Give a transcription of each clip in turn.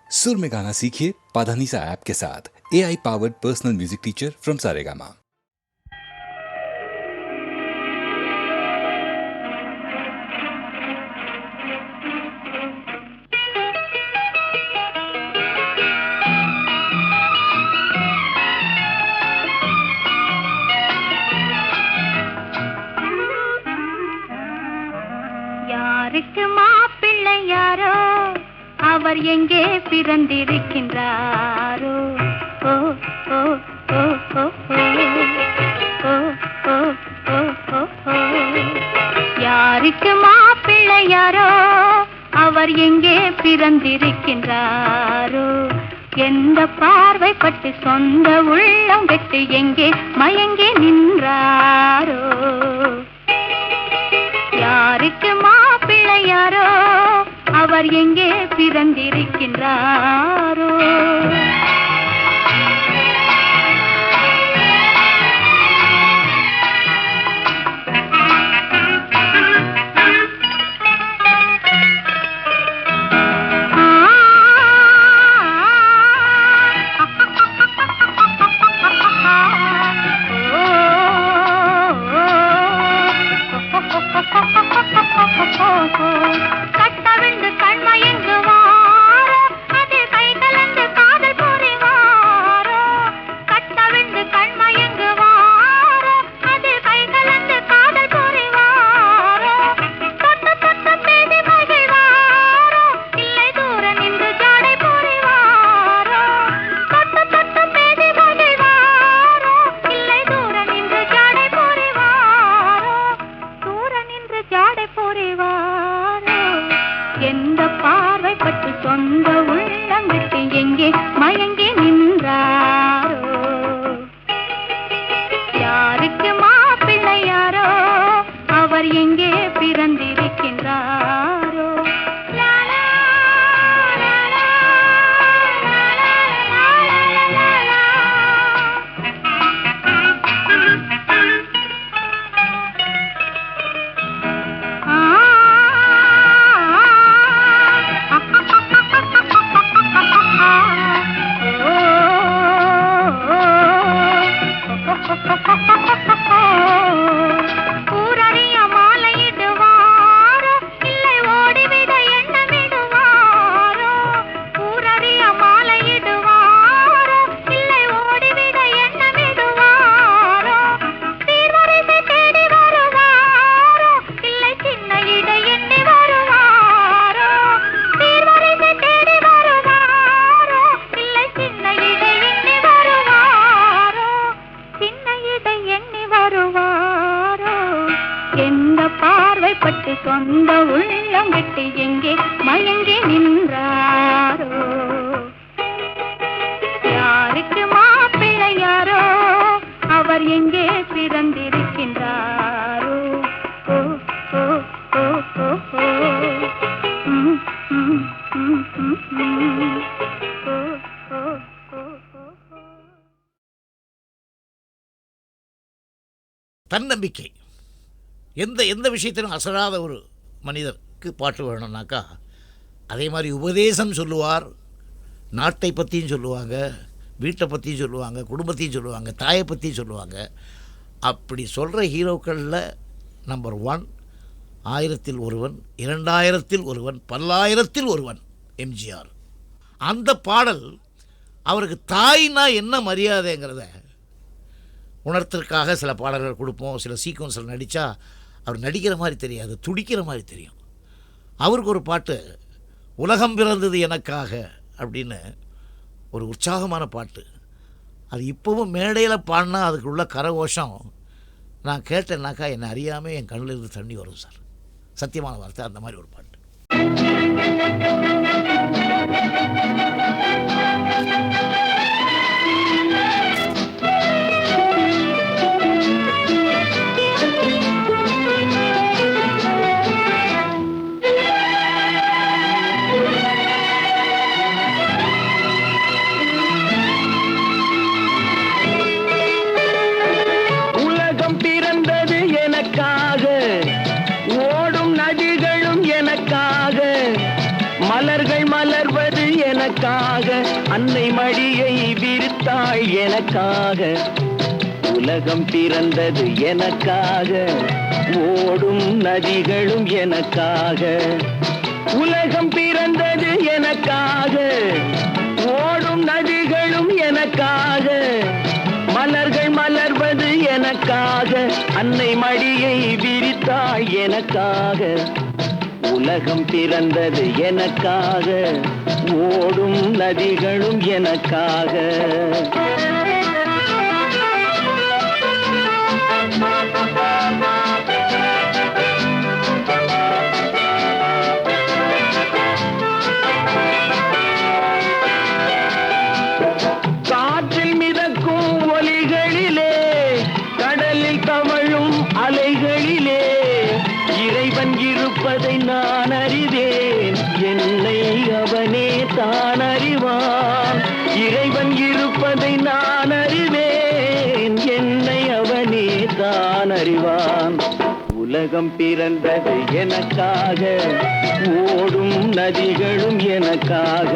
सुर में गाना सीखिए पाधानीसा ऐप के साथ। AI powered personal music teacher from Saregama. யாருக்கு மாப்பிள்ளை யாரோ, அவர் எங்கே பிறந்திருக்கின்றாரோ? ஓ ஓ ஓ ஓ ஓ ஓ ஓ ஓ. யாருக்கு மாப்பிள்ளை யாரோ, அவர் எங்கே பிறந்திருக்கின்றாரோ? எந்த பார்வை பட்டு சொந்த உள்ளம் கெட்டு எங்கே மயங்கி நின்றாரோ? யாருக்கு மாப்பிள்ளை யாரோ, அவர் எங்கே பிறந்திருக்கின்றாரோ? கட்டவிழ்ந்து கண்மயங்குவாரோ, அது கை கலந்து காதல் புரிவாரோ? கட்டவிழ்ந்து கண்மயங்குவாரோ, அது கை கலந்து காதல் புரிவாரோ? தொட்டு தொட்டு பேசி மகிழ்வாரோ, இல்லை தூர நின்று ஜாடை புரிவாரோ? தொட்டு தொட்டு பேசி மகிழ்வாரோ, இல்லை தூர நின்று ஜாடை புரிவாரோ? தூர நின்று ஜாடை புரிவாரோ? எந்த பார்வை பட்டு சொந்த உள்ளம் விட்டு எங்கே மயங்கி நின்றாரோ? யாருக்கு மாப்பிள்ளை யாரோ, அவர் எங்கே பிறந்திருக்கின்றாரோ? லா லா லா லா லா லா லா லா. ஊரறிய மாலையிடுவாரோ, இல்லை ஓடிவிட எண்ணமிடுவாரோ? ஊரறிய மாலையிடுவாரோ, இல்லை ஓடிவிட எண்ணமிடுவாரோ? சீர்வரிசை தேடி வருவாரோ, இல்லை சின்ன இடை எண்ணி வருவாரோ? சீர்வரிசை தேடி வருவாரோ, இல்லை சின்ன இடை எண்ணி வருவாரோ? சின்ன இடை எண்ணி வருவாரோ? எந்த பார்வை பட்டு சொந்த உள்ளம் விட்டு எங்கே மயங்கி நின்றாரோ? யாருக்கு மாப்பிள்ளை யாரோ, அவர் எங்கே பிறந்திருக்கின்றாரோ? ஓ ஓ ஓ ஓ ஓ. ம், ம், ம், ம், ம். ஓ ஓ ஓ ஓ ஓ. தன்னம்பிக்கை. எந்த எந்த விஷயத்திலும் அசராத ஒரு மனிதருக்கு பாட்டு வேணும்னாக்கா அதே மாதிரி உபதேசம் சொல்லுவார். நாட்டை பற்றியும் சொல்லுவாங்க, வீட்டை பற்றியும் சொல்லுவாங்க, குடும்பத்தையும் சொல்லுவாங்க, தாயை பற்றியும் சொல்லுவாங்க. அப்படி சொல்கிற ஹீரோக்களில் நம்பர் 1 1000ல் ஒருவன், 2000ல் ஒருவன், பல்லாயிரத்தில் ஒருவன் எம்ஜிஆர். அந்த பாடல் அவருக்கு தாய்னா என்ன மரியாதைங்கிறத உணர்த்திற்காக சில பாடல்கள் கொடுப்போம். சில சீக்வன்ஸில் நடித்தா அவர் நடிக்கிற மாதிரி தெரியாது, துடிக்கிற மாதிரி தெரியும். அவருக்கு ஒரு பாட்டு உலகம் பிறந்தது எனக்காக அப்படின்னு ஒரு உற்சாகமான பாட்டு. அது இப்போவும் மேடையில் பாடினா அதுக்குள்ள கரகோஷம் நான் கேட்டேன்னாக்கா என்னை அறியாமல் என் கண்ணில் இருந்து தண்ணி வரும் சார். சத்தியமான வார்த்தை. அந்த மாதிரி ஒரு பாட்டு. மலர்கள் மலர்வது எனக்காக, அன்னை மடியை விரித்தாள் எனக்காக. உலகம் பிறந்தது எனக்காக, ஓடும் நதிகளும் எனக்காக. உலகம் பிறந்தது எனக்காக, ஓடும் நதிகளும் எனக்காக. மலர்கள் மலர்வது எனக்காக, அன்னை மடியை விரித்தாள் எனக்காக. உலகம் பிறந்தது எனக்காக, ஓடும் நதிகளும் எனக்காக. காற்றில் மிதக்கும் ஒலிகளிலே, கடலில் தவழும் அலைகளிலே இறைவன் இருப்பதை நான் அறிவேன். என்னை அவனே தான் அறிவான். இறைவன் இருப்பதை நான் அறிவேன். என்னை அவனே தான் அறிவான். உலகம் பிறந்தது எனக்காக, ஓடும் நதிகளும் எனக்காக.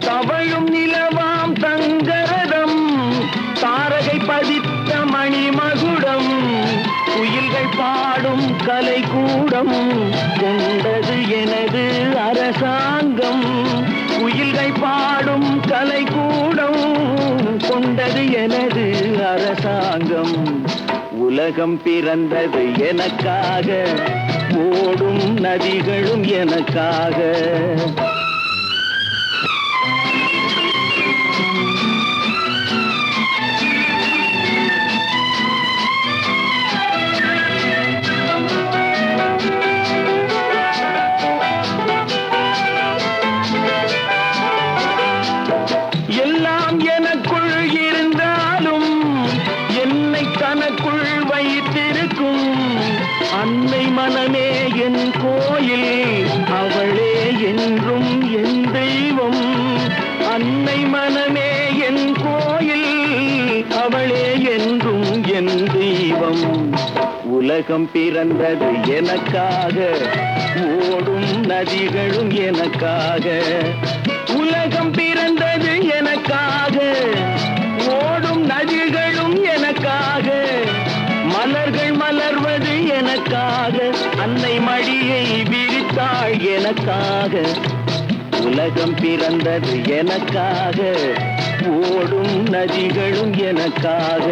தவழும் நிலவாம் தங்கரதம், தாரகை பதித்த மணிமகுடம், குயில்கள் பாடும் கலைக்கூடம் கொண்டது எனது அரசாங்கம். குயில்கள் பாடும் கலைக்கூடம் கொண்டது எனது அரசாங்கம். உலகம் பிறந்தது எனக்காக, ஓடும் நதிகளும் எனக்காக. எல்லாம் எனக்குள் இருந்தாலும் என்னை தனக்குள் வைத்திருக்கும் அன்னை மனமே என் கோயில், அவளே என்றும் என் தெய்வம். அன்னை மனமே என் கோயில், அவளே என்றும் என் தெய்வம். உலகம் பிறந்தது எனக்காக, ஓடும் நதிகளும் எனக்காக. உலகம் பிறந்தது எனக்காக, ஓடும் நதிகளும் எனக்காக. மலர்கள் மலர்வது எனக்காக, அன்னை மடியை விரித்தாள் எனக்காக. உலகம் பிறந்தது எனக்காக, ஓடும் நதிகளும் எனக்காக.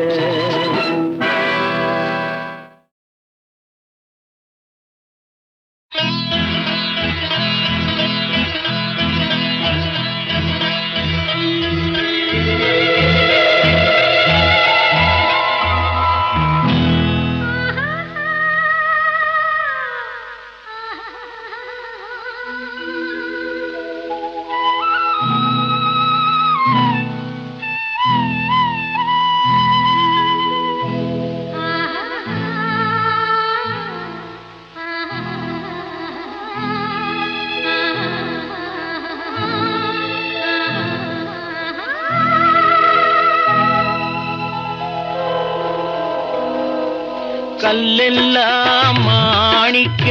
கல்லெல்லாம் மாணிக்க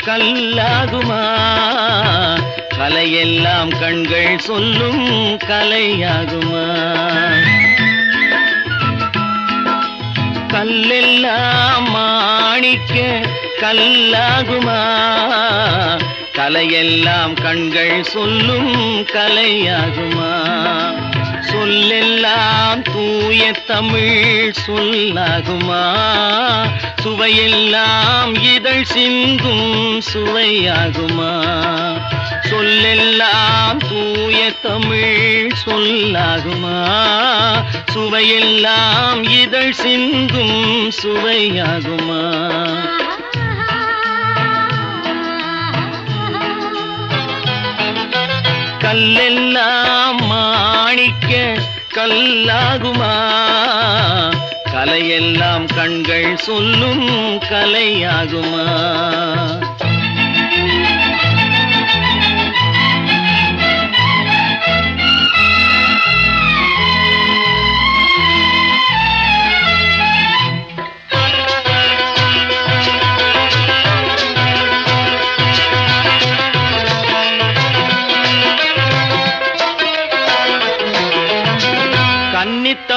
கல்லாகுமா, கலையெல்லாம் கண்கள் சொல்லும் கலையாகுமா. கல்லெல்லாம் மாணிக்க கல்லாகுமா, கலையெல்லாம் கண்கள் சொல்லும் கலையாகுமா. சொல்லெல்லாம் தூய தமிழ் சொல்லாகுமா, சுவையெல்லாம் இதழ் சிந்தும் சுவையாகுமா. சொல்லெல்லாம் தூய தமிழ் சொல்லாகுமா, சுவையெல்லாம் இதழ் சிந்தும் சுவையாகுமா. கல்லெல்லாம் மாணிக்க கல்லாகுமா, கலையெல்லாம் கண்கள் சொல்லும் கலையாகுமா.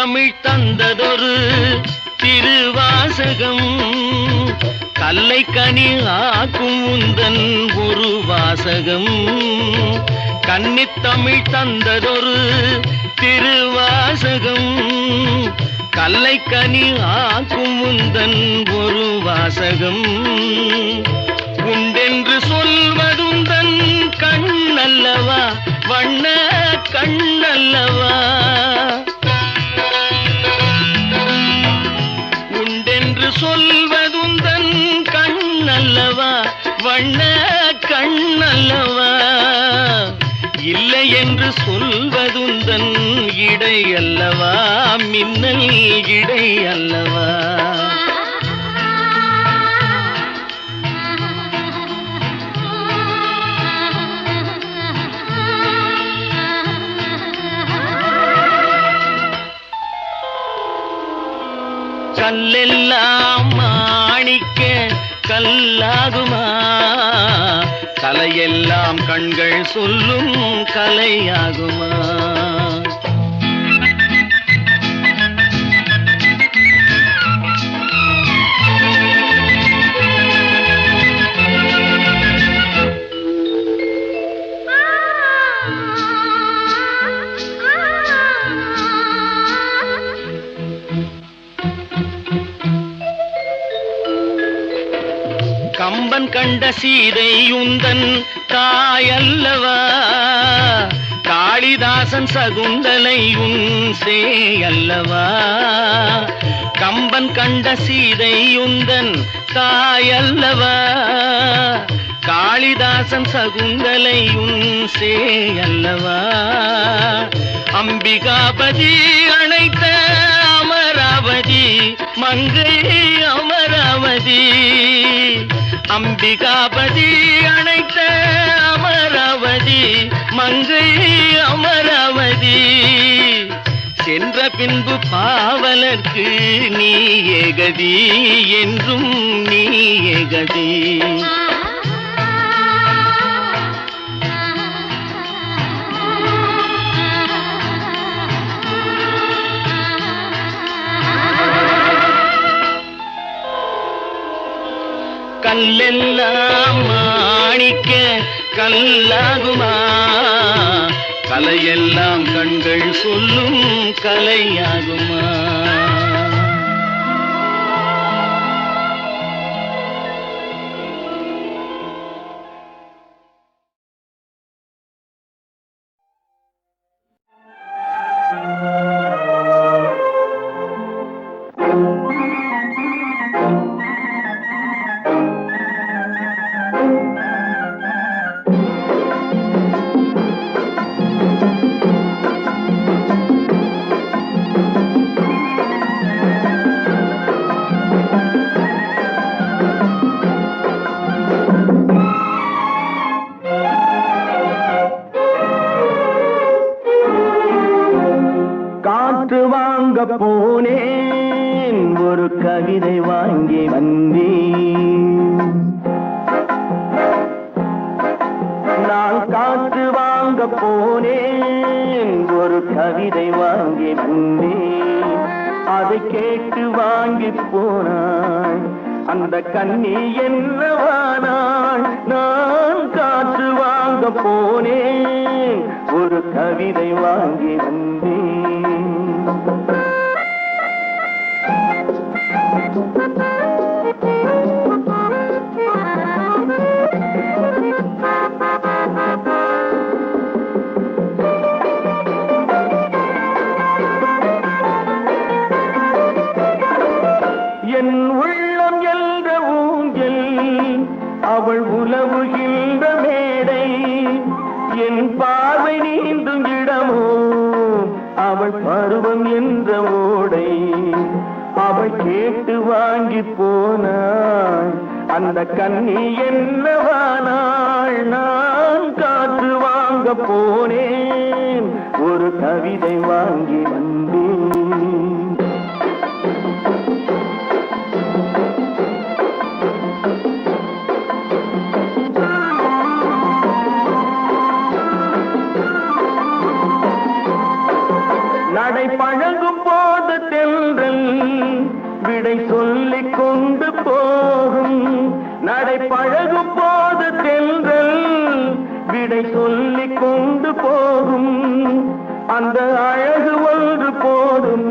தமிழ் தந்ததொரு திருவாசகம் கல்லை கனி ஆக்கும் உந்தன் ஒரு வாசகம் கன்னித் தமிழ் தந்ததொரு திருவாசகம் கல்லை கனி ஆக்கும் உந்தன் ஒரு வாசகம் உண்டென்று சொல்வதுந்தன் கண்ணல்லவா வண்ண கண்ணல்லவா உண்டென்று சொல்வதுந்தன் கண்ணல்லவா வண்ண கண்ணல்லவா இல்லை என்று சொல்வதுந்தன் இடை அல்லவா மின்னல் இடை அல்லவா கல்லெல்லாம் மாணிக்க கல்லாகுமா கலையெல்லாம் கண்கள் சொல்லும் கலையாகுமா கம்பன் கண்ட சீதை உந்தன் தாயல்லவா காளிதாசன் சகுந்தலை உன் சேயல்லவா கம்பன் கண்ட சீதை உந்தன் தாயல்லவா காளிதாசன் சகுந்தலை உன் சேயல்லவா அம்பிகாபதி அணைத்த அமராவதி மங்கை அமராவதி அம்பிகாபதி அணைத்த அமராவதி மங்கை அமராவதி சென்ற பின்பு பாவலர்க்கு நீ ஏகதி என்றும் நீ ஏகதி கல்லெல்லாம் மாணிக்க கல்லாகுமா கலையெல்லாம் கண்கள் சொல்லும் கலையாகுமா போனேன் ஒரு கவிதை வாங்கி வந்தேன் நான் காற்று வாங்க போனேன் ஒரு கவிதை வாங்கி வந்தேன் அதை கேட்டு வாங்கி போனாள் அந்த கண்ணி என்னவானாள் நான் காற்று வாங்க போனேன் ஒரு கவிதை வாங்கி வந்தேன் என் உள்ளம் என்ற ஊஞ்சல் அவள் உலவுகின்ற மேடை என் பார்வை நீந்தும் இடமோ அவள் பருவம் என்ற ஓடை அவள் கேட்டு வாங்கி போனாள் அந்த கண்ணி என்னவானாள் நான் காற்று வாங்க போனேன் ஒரு கவிதை வாங்கி வந்தேன் நடை பழகும் போது விடை சொல்லிக் கொண்டு போகும். நடை பழகும் போது தென்றல் விடை சொல்லிக் கொண்டு போகும். அந்த அழகு ஒன்று போதும்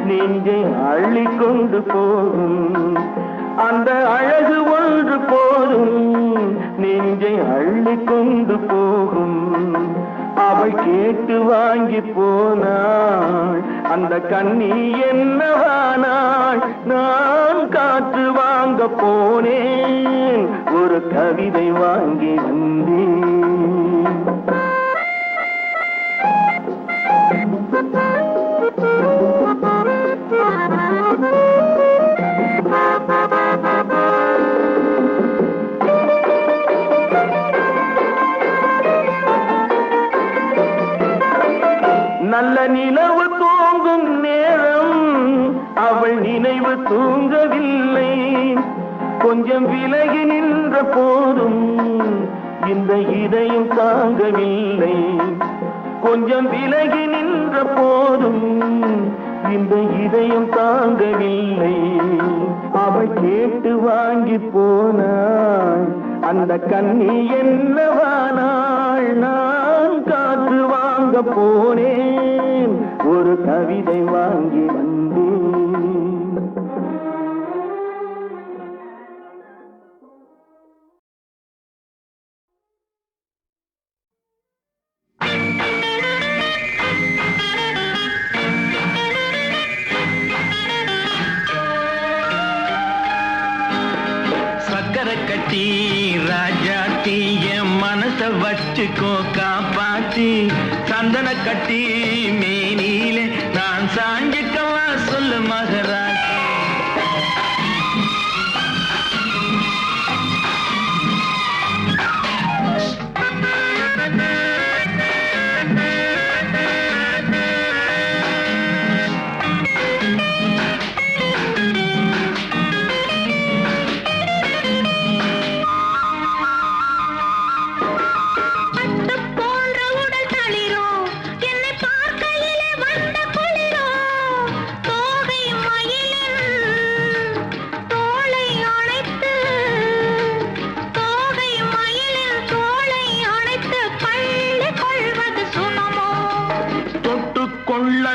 நெஞ்சை அள்ளிக் கொண்டு போகும். அந்த அழகு ஒன்று போதும் நெஞ்சை அள்ளிக் கொண்டு போகும். அவள் கேட்டு வாங்கி போனாள் அந்த கண்ணி என்னவானாள். நான் காற்று வாங்க போனேன் ஒரு கவிதை வாங்கி வந்தேன். நல்ல நிலவு தூங்கும் நேரம் அவள் நினைவு தூங்கவில்லை. கொஞ்சம் விலகி நின்ற போதும் இந்த இதயம் தாங்கவில்லை. கொஞ்சம் விலகி நின்ற போதும் இந்த இதயம் தாங்கவில்லை. அவள் கேட்டு வாங்கி போனாள் அந்த கண்ணி என்னவானாள். நான் காற்று வாங்க போனேன் ஒரு கவிதை வாங்கி வந்தேன். கட்டி ராஜாத்தி என் மனச வச்சுக்கோ காப்பாத்தி. சந்தன கட்டி மேனியிலே நான் சாஞ்சிக்கவா சொல்லு மகராஜ்.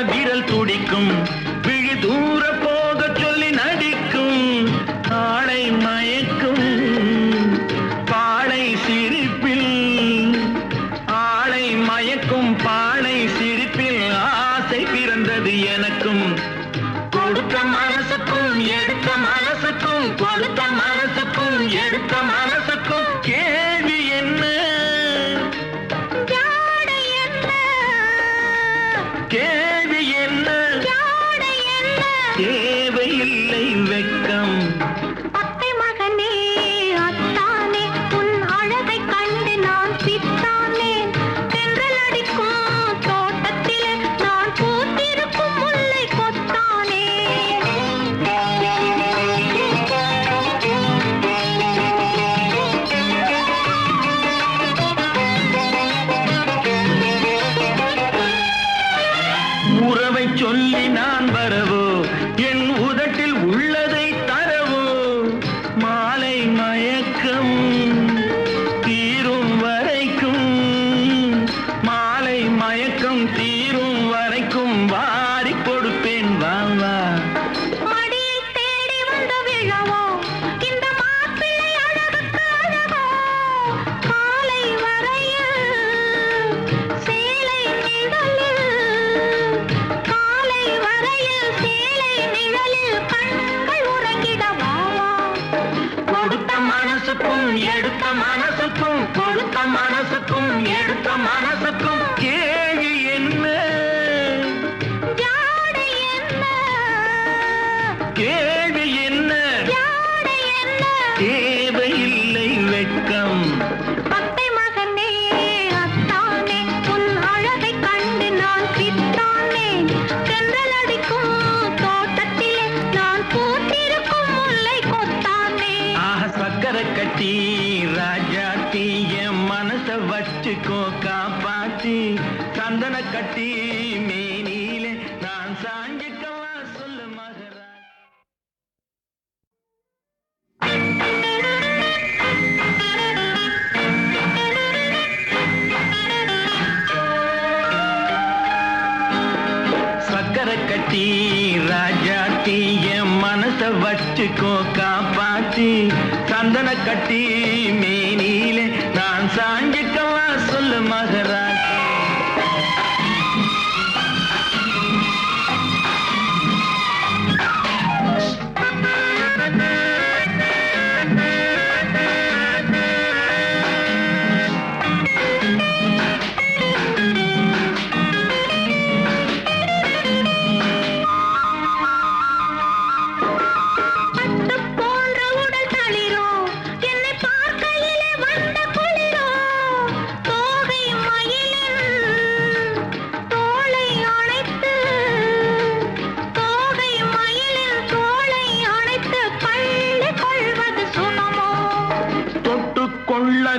விரல் துடிக்கும் விழி தூர போக சொல்லி நடிக்கும். ஆளை மயக்கும் பாளை சிரிப்பில். ஆளை மயக்கும் பாளை சிரிப்பில் ஆசை பிறந்தது எனக்கும். கொடுத்த மனசுக்கும் எடுத்த மனசுக்கும் கொடுத்த மனசுக்கும் எடுத்த மனசுக்கும் கேள்வி என்ன கேள்வி என்ன தேவையில்லை வெட்கம். அத்தை மகனே அத்தானே உன் அழகை கண்டு நான் பித்தானேன். தென்றல் அடிக்கும் தோட்டத்திலே நான் பூத்திருக்கும் முல்லை கொத்தானே. உறவை சொல்லி நான் வரவோ என் உதட்டில் உள்ளதை தரவோ. மாலை மயக்கம் தீரும் வரைக்கும் மாலை மயக்கம் தீரும் வரைக்கும் வாரி கொடுப்பேன் வா வா. மடியை தேடி வந்து விழவோ இந்த மாப்பிள்ளை அழகுக்கு அழகோ. காலை வரையில் சேலை நிழலில் காலை வரையில் சேலை நிழலில் கண்கள் உறங்கிடவா. கொடுத்த மனசுக்கும் எடுத்த மனசுக்கும் கொடுத்த மனசுக்கும் எடுத்த மனசுக்கும் கேள்வி என்ன ஜாடை என்ன கேள்வி என்ன ஜாடை என்ன தேவையில்லை வெட்கம். அத்தை மகனே அத்தானே உன் அழகை கண்டு நான் பித்தானேன். தென்றல் அடிக்கும் தோட்டத்திலே நான் பூத்திருக்கும் முல்லை கொத்தானே. ஆஹ சக்கரை கட்டி ராஜாத்தி என் மனச வச்சுக்கோ காப்பாத்தி. சந்தன கட்டி மேனியிலே நான் சாஞ்சிக்கவா சொல்லு மகராஜ். ராஜாத்தி ராஜாத்தி என் மனச வச்சுக்கோ காப்பாத்தி சந்தன கட்டி மேனியிலே நான் சாஞ்சிக்கவா சொல்லு மகராஜ்.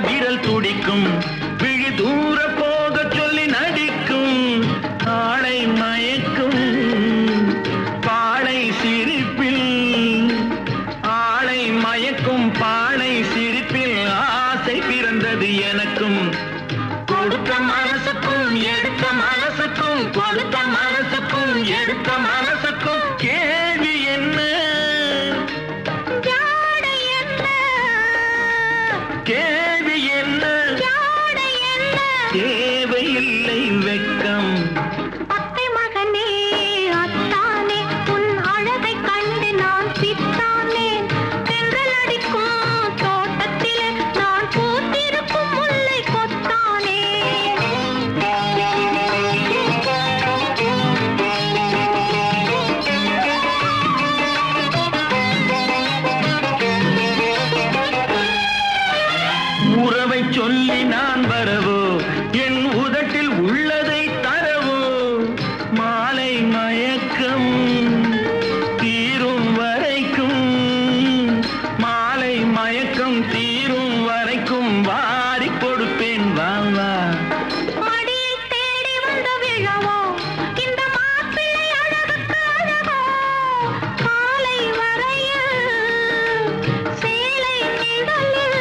விரல் துடிக்கும் விழி தூர போக சொல்லி நடிக்கும் ஆளை மயக்கும் பாளை சிரிப்பில் ஆளை மயக்கும் பாளை சிரிப்பில் ஆசை பிறந்தது எனக்கும். கொடுத்த மனசுக்கும் எடுத்த மனசுக்கும் கொடுத்த மனசுக்கும் எடுத்த மனசுக்கும் கேள்வி என்ன கேள்வி என்ன தேவையில்லை வெட்கம். அத்தை மகனே அத்தானே உன் அழகை கண்டு நான் பித்தானே தென்றல் அடிக்கும் தோட்டத்திலே நான் பூத்திருக்கும் முல்லை கொத்தானே. உறவை சொல்லி நான் வரவோ என் உதட்டில் உள்ளதை தரவோ மாலை மயக்கம் தீரும் வரைக்கும் மாலை மயக்கம் தீரும் வரைக்கும் வாரி கொடுப்பேன் வா வா. மடியை தேடி வந்த விழவோ இந்த மாப்பிள்ளை அழகுக்கு அழகோ காலை வரையில் சேலை நிழலில்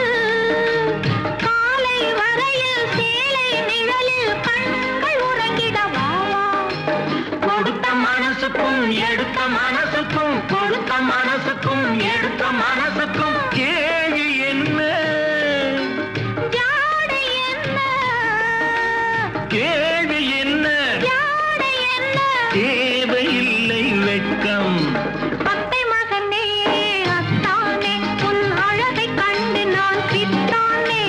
காலை வரையில் சேலை நிழலில் கண்கள் உறங்கிடவா. கொடுத்த மனசுக்கும் எடுத்த மனசுக்கும் கொடுத்த மனசுக்கும் எடுத்த மனசுக்கும் கேள்வி என்ன ஜாடை என்ன கேள்வி என்ன ஜாடை என்ன தேவையில்லை வெட்கம். அத்தை மகனே அத்தானே உன் அழகை கண்டு நான் பித்தானே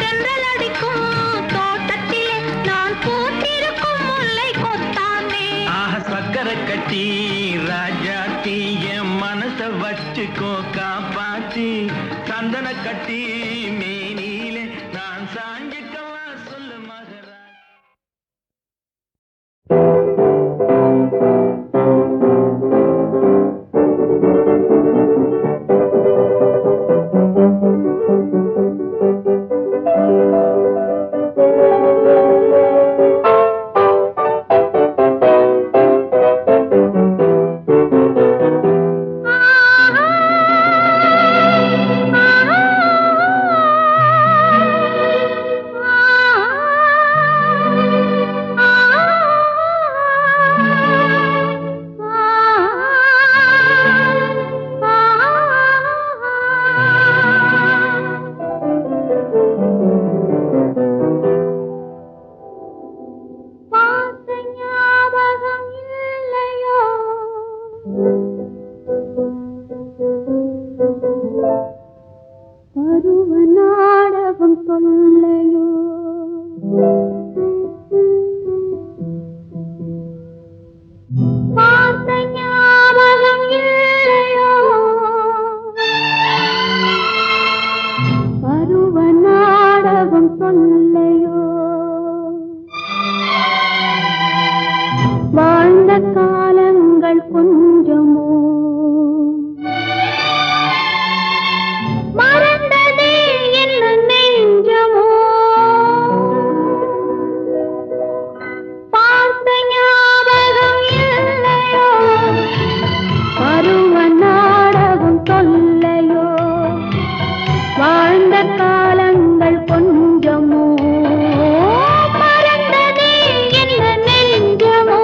தென்றல் அடிக்கும் தோட்டத்திலே நான் பூத்திருக்கும் முல்லை கொத்தானே. ஆஹ சக்கரை கட்டி ராஜாத்தி என் மனச வச்சுக்கோ காப்பாத்தி சந்தன கட்டி மேனியிலே நான் சாஞ்சிக்கவா சொல்லு மகராஜ். பார்த்த ஞாபகம் இல்லையோ பருவ நாடகம் சொல்லையோ பார்த்த ஞாபகம் இல்லையோ பருவ நாடகம் சொல்லையோ வாழ்ந்த காலங்கள் கொஞ்சமோ மறந்ததே என்ன நெஞ்சமோ பார்த்த ஞாபகம் இல்லையோ பருவ நாடகம் சொல்லையோ வாழ்ந்த காலங்கள் கொஞ்சமோ மறந்ததே என்ன நெஞ்சமோ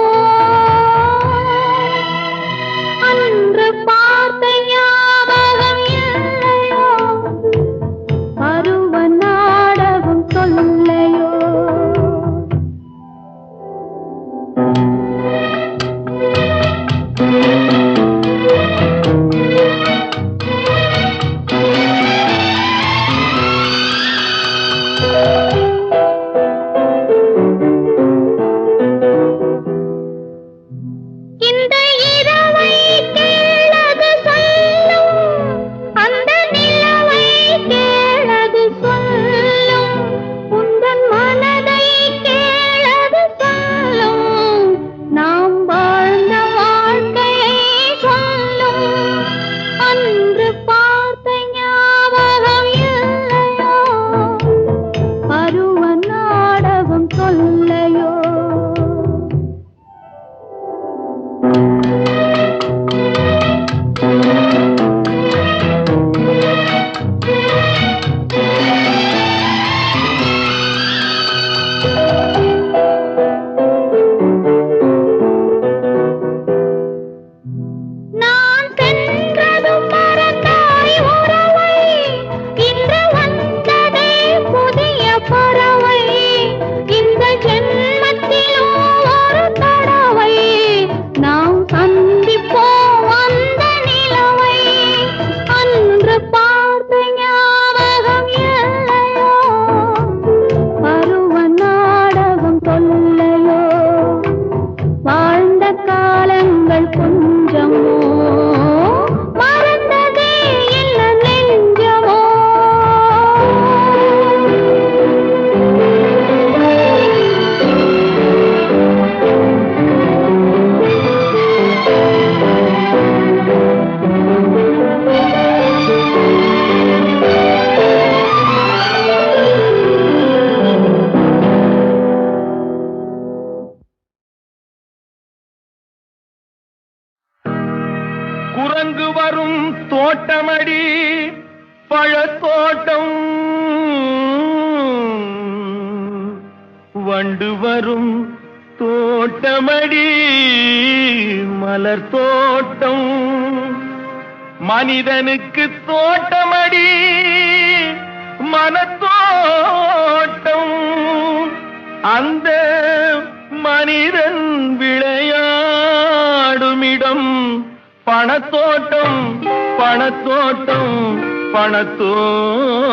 தோட்டமடி பழத்தோட்டம் வண்டு வரும் தோட்டமடி மலர் தோட்டம் மனிதனுக்கு தோட்டமடி மனத்தோட்டம் அந்த மனிதன் விளையாடுமிடம் பணத்தோட்டம் பணத்தோட்டம் பணத்தோட்டம்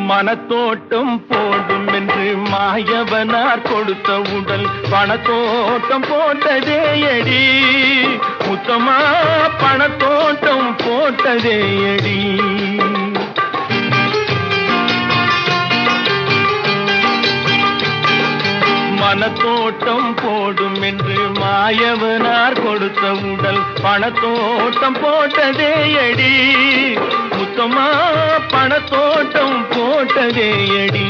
மனத்தோட்டம் போடும் என்று மாயவனார் கொடுத்த உடல் பணத்தோட்டம் போட்டதே எடி முத்தமா பணத்தோட்டம் போட்டதே எடி மனத்தோட்டம் போடும் என்று மாயவனார் கொடுத்த உடல் பணத்தோட்டம் போட்டதே எடி முத்தமா பணத்தோட்டம் போட்டதே எடி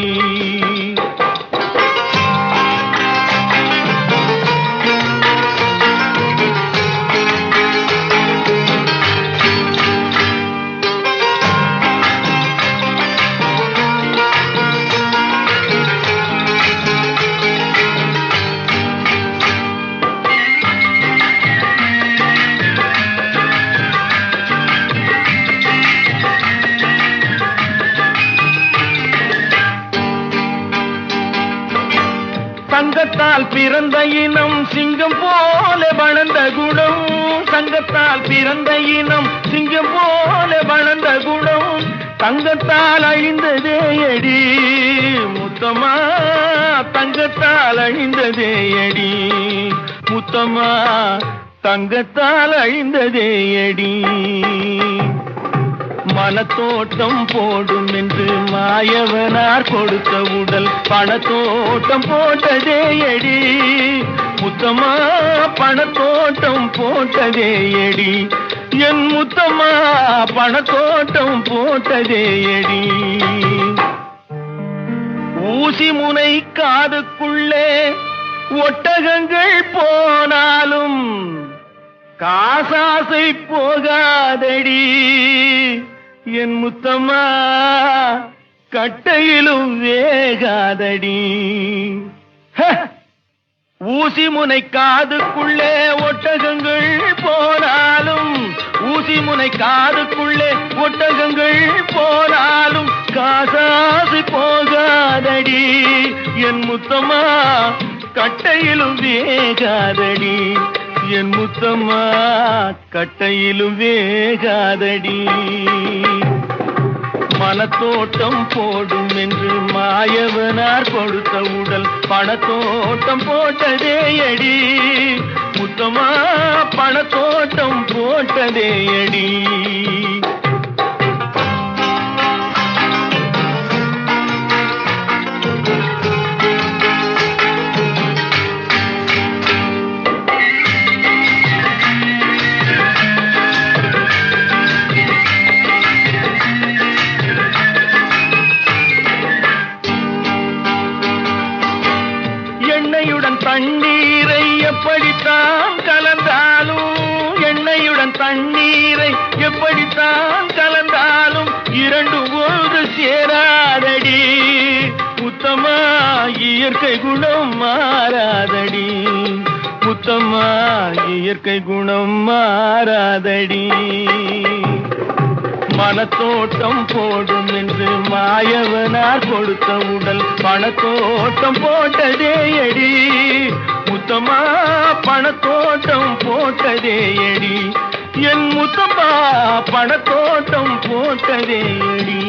சங்கத்தால் பிறந்த இனம் சிங்கம் போல வளர்ந்த குணம் சங்கத்தால் பிறந்த இனம் சிங்கம் போல வளர்ந்த குணம் தங்கத்தால் அழிந்ததே அடி முத்தமா தங்கத்தால் அழிந்ததே அடி முத்தமா தங்கத்தால் அழிந்ததே அடி மனத்தோட்டம் போடும் என்று மாயவனார் கொடுத்த உடல் பணத்தோட்டம் போட்டதே எடி முத்தமா பணத்தோட்டம் போட்டதே எடி என் முத்தமா பணத்தோட்டம் போட்டதே எடி ஊசி முனை காதுக்குள்ளே ஒட்டகங்கள் போனாலும் காசாசை போகாதடி என் முத்தம்மா கட்டையிலும் வேகாதடி ஊசி முனை காதுக்குள்ளே ஒட்டகங்கள் போனாலும் ஊசி முனை காதுக்குள்ளே ஒட்டகங்கள் போனாலும் காசாசை போகாதடி என் முத்தம்மா கட்டையிலும் வேகாதடி என் முத்தம்மா கட்டையிலும் வேகாதடி மனத்தோட்டம் போடும் என்று மாயவனார் கொடுத்த உடல் பணத்தோட்டம் போட்டதே அடி முத்தமா பணத்தோட்டம் போட்டதே அடி தண்ணீரை எப்படித்தான் கலந்தாலும் எண்ணெயுடன் தண்ணீரை எப்படித்தான் கலந்தாலும் இரண்டு ஒன்று சேராதடி முத்தமா இயற்கை குணம் மாறாதடி முத்தமா இயற்கை குணம் மாறாதடி மனத்தோட்டம் போடும் என்று மாயவனார் கொடுத்த உடல் பணத்தோட்டம் போட்டதே எடி முத்தமா பணத்தோட்டம் போட்டதே எடி என் முத்தமா பணத்தோட்டம் போட்டதே எடி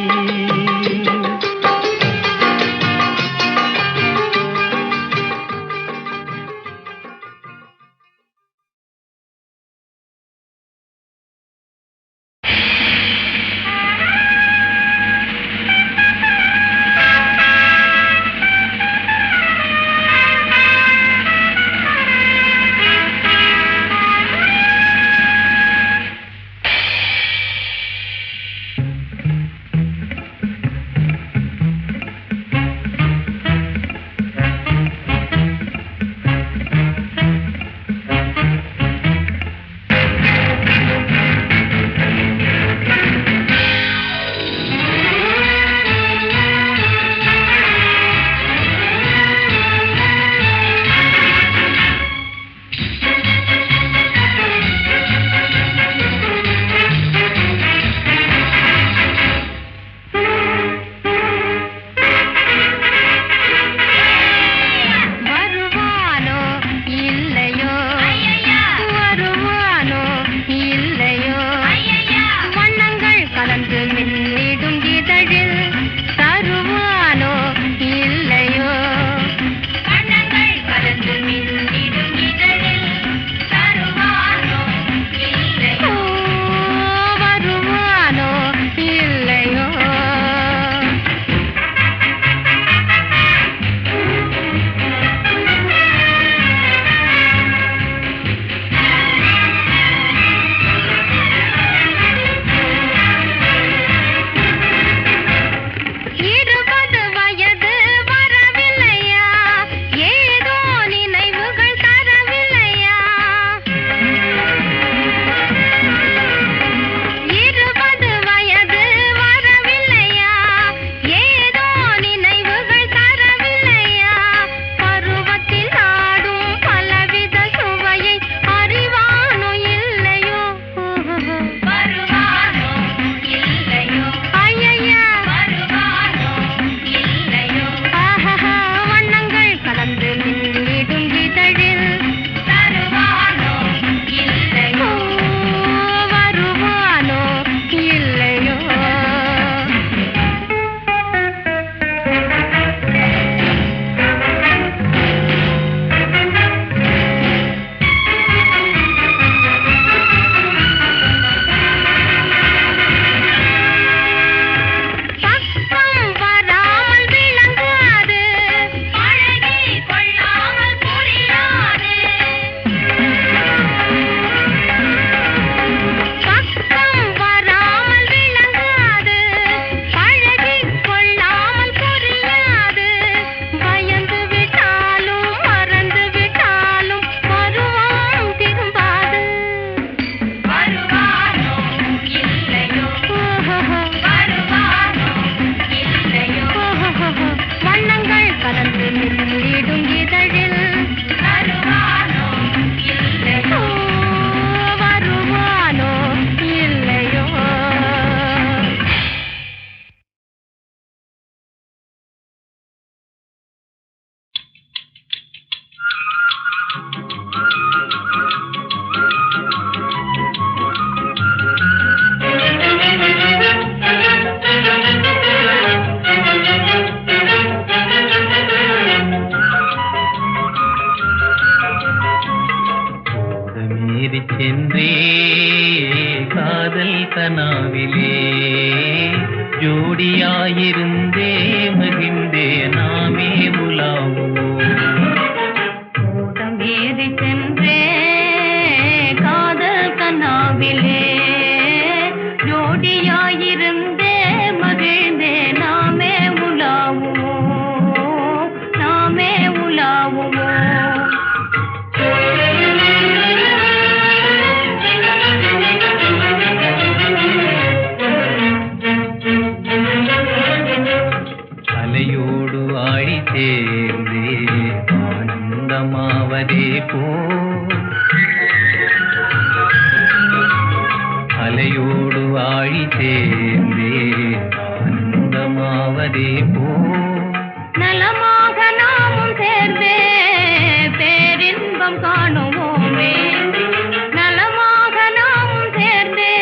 ஜோடியாயிருந்தே மகிழ்ந்தே நாமே உலாவுவோம். ஓடம் ஏறி சென்றே காதல் கனாவிலே ஜோடியாயிருந்தே மகிழ்ந்தே நாமே உலாவுவோம், நாமே உலாவுவோம். அலையோடு ஆழி சேர்ந்தே ஆனந்தமாவதே போ, அலையோடு ஆழி சேர்ந்தே ஆனந்தமாவதே போ. நலமாக நாமும் சேர்ந்தே பேரின்பம் காணுவோமே, நலமாக நாமும் சேர்ந்தே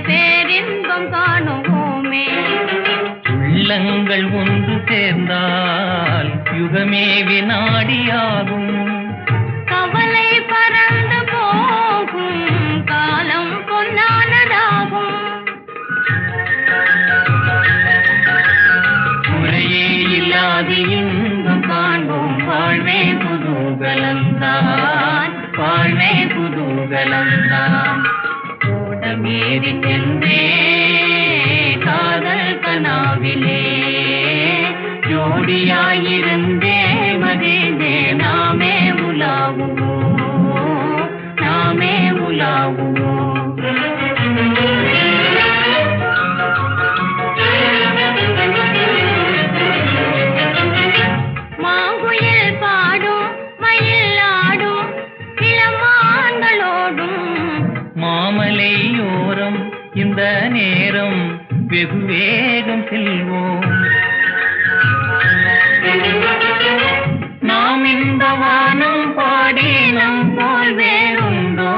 பேரின்பம் காணுவோமே. உள்ளங்கள் ஒன்று சேர்ந்தால் யுகமே வினாடியாகும். கவலை பறந்து போகும், காலம் பொன்னானதாகும். முறையே இல்லாது இன்பம் காண்போம், வாழ்வே குதூகலந்தான், வாழ்வே குதூகலந்தான். ஓடமேறி சென்றே காதல் கனாவிலே ஜோடியாயிருந்தே மகிழ்ந்தே நாமே உலாவுவோம், நாமே உலாவுவோம். மாங்குயில் பாடும், மயில் ஆடும், இளமான்களோடும் மாமலையோரம் இந்த நேரம் வெகு வேகம் செல்வோம். நாம் இந்த வானம் பாடி நம் போல் வேறுண்டோ,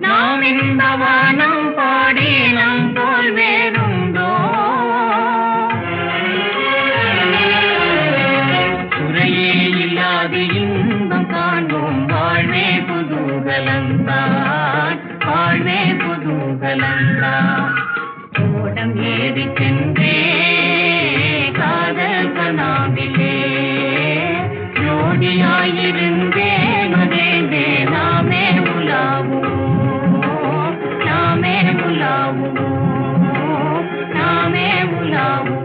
நாம் இந்த வானம் பாடி நம் போல் வேறுண்டோ. குறையே இல்லாது இன்பம் காண்போம், வாழ்வே குதூகலந்தான், வாழ்வே குதூகலந்தான். ஓடம் ஏறி சென்றே காதல் கனாவிலே ஜோடியாயிருந்தே மகிழ்ந்தே நாமே உலாவுவோம், நாமே உலாவுவோம், நாமே உலாவுவோம்.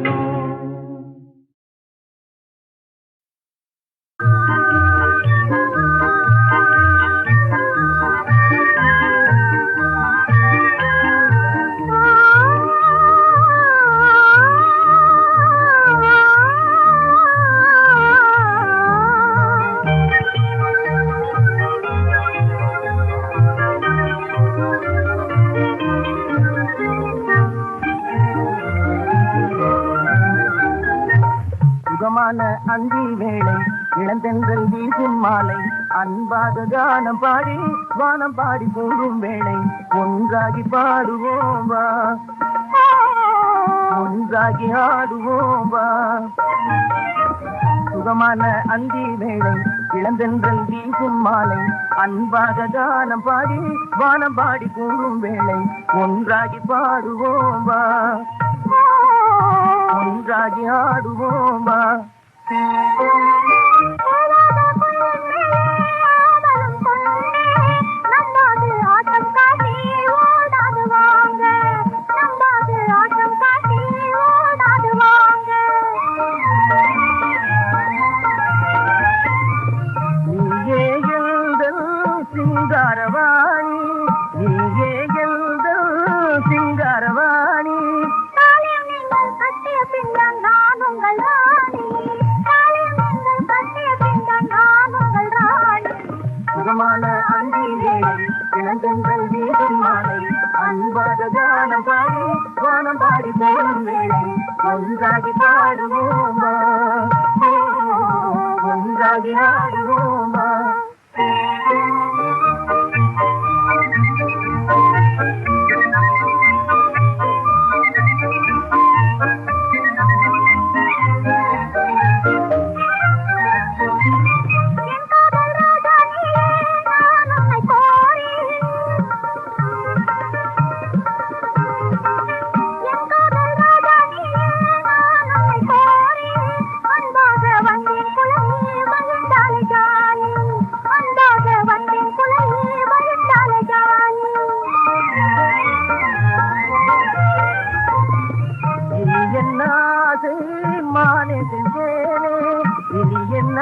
சுகமான அந்தி வேளை இளந்தென்றல் வீசும் மாலை அன்பாக கானம் பாடி வானம் பாடி போகும் வேளை ஒன்றாகி பாடுவோம் வா, ஒன்றாகி ஆடுவோம் வா. சுகமான அந்தி வேளை இளந்தென்றல் வீசும் மாலை அன்பாக கானம் பாடி வானம் பாடி போகும் வேளை ஒன்றாகி பாடுவோம் வா, ஒன்றாகி ஆடுவோம் வா. நீயே எங்கள் சிங்காரவாணி, நீயே எங்கள் சிங்காரவாணி. சுகமான அந்தி வேளை இளந்தென்றல் வீசும் மாலை அன்பாக கானம் பாடி வானம் பாடி போகும் வேளை ஒன்றாகி பாடுவோம் வா, ஒன்றாகி ஆடுவோம் வா. என் நானே செஞ்சேனே இனி என்ன